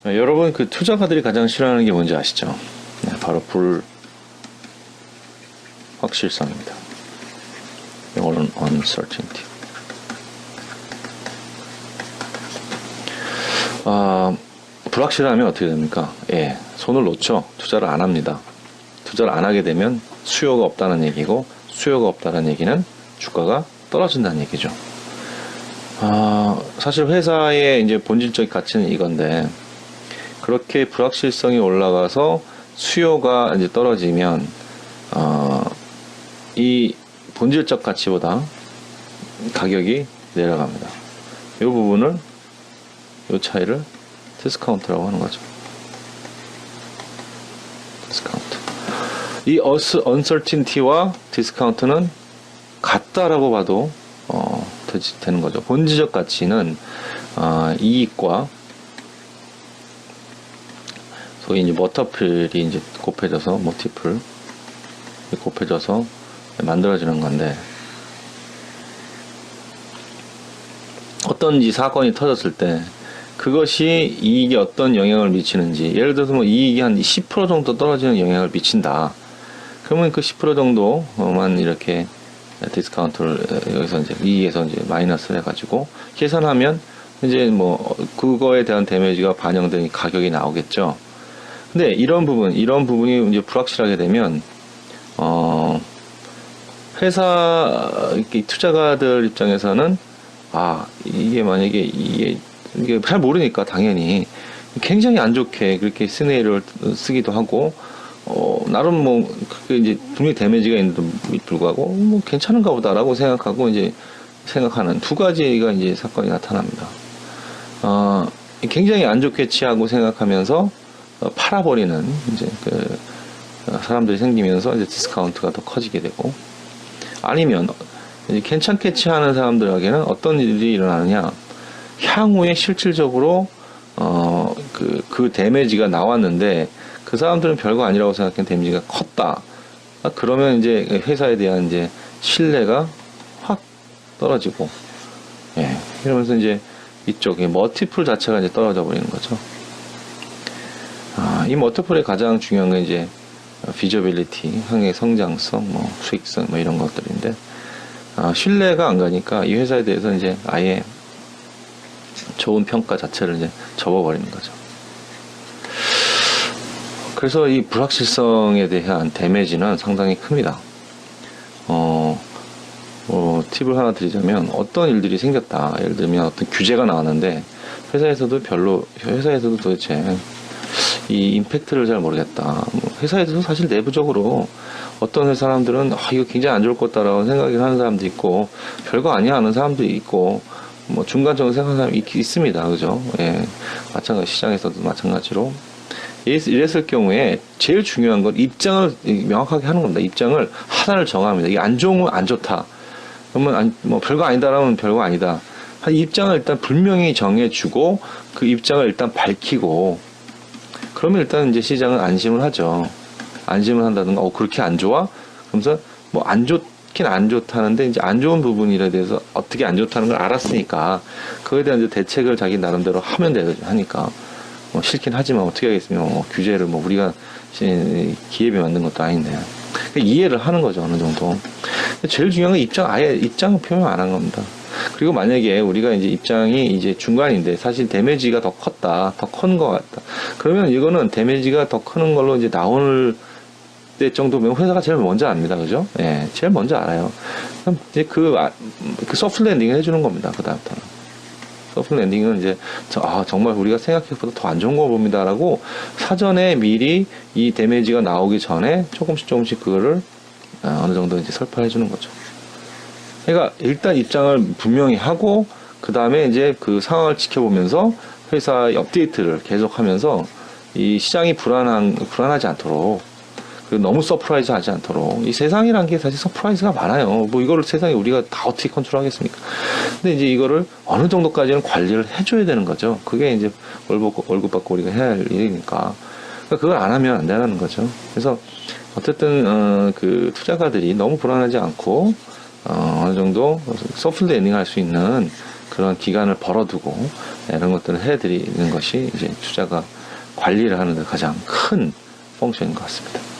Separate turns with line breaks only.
여러분 그 투자가들이 가장 싫어하는 게 뭔지 아시죠? 네, 바로 불확실성입니다. 영어로는 uncertainty. 불확실하면 어떻게 됩니까? 예, 손을 놓죠. 투자를 안 합니다. 투자를 안 하게 되면 수요가 없다는 얘기고, 수요가 없다는 얘기는 주가가 떨어진다는 얘기죠. 사실 회사의 이제 본질적 가치는 이건데, 그렇게 불확실성이 올라가서 수요가 이제 떨어지면, 이 본질적 가치보다 가격이 내려갑니다. 이 부분을, 이 차이를 디스카운트라고 하는 거죠. 디스카운트. 이 uncertainty와 디스카운트는 같다라고 봐도 되는 거죠. 본질적 가치는 이익과 소위 이제 머터플이 이제 곱해져서 만들어지는 건데, 어떤 사건이 터졌을 때 그것이 이익에 어떤 영향을 미치는지, 예를 들어서 뭐 이익이 한 10% 정도 떨어지는 영향을 미친다. 그러면 그 10% 정도만 이렇게 디스카운트를 여기서 이제 이익에서 이제 마이너스를 해가지고 계산하면 이제 뭐 그거에 대한 데미지가 반영된 가격이 나오겠죠. 근데 이런 부분이 이제 불확실하게 되면 회사 투자가들 입장에서는 이게 만약에 이게 잘 모르니까 당연히 굉장히 안 좋게 그렇게 시나리오를 쓰기도 하고, 나름 뭐 그게 이제 분명히 데미지가 있는데도 불구하고 뭐 괜찮은가 보다라고 생각하고 이제 생각하는 두 가지가 이제 사건이 나타납니다. 굉장히 안 좋게 취하고 생각하면서 팔아버리는 이제 그 사람들이 생기면서 이제 디스카운트가 더 커지게 되고, 아니면 이제 괜찮게 취하는 사람들에게는 어떤 일이 일어나느냐, 향후에 실질적으로 그 데미지가 나왔는데 그 사람들은 별거 아니라고 생각한 데미지가 컸다. 그러면 이제 회사에 대한 이제 신뢰가 확 떨어지고, 예, 이러면서 이제 이쪽에 머티플 자체가 이제 떨어져 버리는 거죠. 이 머티플의 가장 중요한 건 이제 비저빌리티, 향후의 성장성, 뭐 수익성, 뭐 이런 것들인데, 신뢰가 안 가니까 이 회사에 대해서 이제 아예 좋은 평가 자체를 이제 접어버리는 거죠. 그래서 이 불확실성에 대한 데미지는 상당히 큽니다. 팁을 하나 드리자면, 어떤 일들이 생겼다. 예를 들면 어떤 규제가 나왔는데 회사에서도 도대체 이 임팩트를 잘 모르겠다. 회사에서도 사실 내부적으로 어떤 회사 사람들은 이거 굉장히 안 좋을 것 같다라고 생각을 하는 사람도 있고, 별거 아니야 하는 사람도 있고, 뭐 중간적으로 생각하는 사람이 있습니다. 그죠? 예. 마찬가지, 시장에서도 마찬가지로. 이랬을 경우에 제일 중요한 건 입장을 명확하게 하는 겁니다. 입장을 하나를 정합니다. 이게 안 좋으면 안 좋다. 그러면 뭐 별거 아니다라면 별거 아니다. 입장을 일단 분명히 정해주고 그 입장을 일단 밝히고, 그러면 일단 이제 시장은 안심을 하죠. 안심을 한다든가, 그렇게 안 좋아? 그러면서 뭐 안 좋긴 안 좋다는데 이제 안 좋은 부분이라 대해서 어떻게 안 좋다는 걸 알았으니까 그거에 대한 이제 대책을 자기 나름대로 하면 하니까, 뭐 싫긴 하지만 어떻게 하겠습니까? 규제를 뭐 우리가 기업이 만든 것도 아닌데. 그러니까 이해를 하는 거죠, 어느 정도. 제일 중요한 건 아예 입장을 표명 안 한 겁니다. 그리고 만약에 우리가 이제 입장이 이제 중간인데 사실 데미지가 더 컸다, 더 큰 것 같다. 그러면 이거는 데미지가 더 크는 걸로 이제 나올 때 정도면 회사가 제일 먼저 압니다. 그죠? 예, 제일 먼저 알아요. 그럼 이제 그 소프트 랜딩을 해주는 겁니다. 그다음부터는. 소프트 랜딩은 이제, 정말 우리가 생각해보다 더 안 좋은 거 봅니다라고 사전에 미리 이 데미지가 나오기 전에 조금씩 그거를 어느 정도 이제 설파해 주는 거죠. 그러니까 일단 입장을 분명히 하고, 그 다음에 이제 그 상황을 지켜보면서 회사의 업데이트를 계속하면서 이 시장이 불안하지 않도록, 그리고 너무 서프라이즈 하지 않도록. 이 세상이란 게 사실 서프라이즈가 많아요. 뭐 이거를 세상에 우리가 다 어떻게 컨트롤하겠습니까? 근데 이제 이거를 어느 정도까지는 관리를 해줘야 되는 거죠. 그게 이제 월급 받고 우리가 해야 할 일이니까. 그러니까 그걸 안 하면 안 되는 거죠. 그래서 어쨌든 그 투자가들이 너무 불안하지 않고 어느 정도 소프트 랜딩 할 수 있는 그런 기간을 벌어두고 이런 것들을 해드리는 것이 이제 투자가 관리를 하는 데 가장 큰 펑션인 것 같습니다.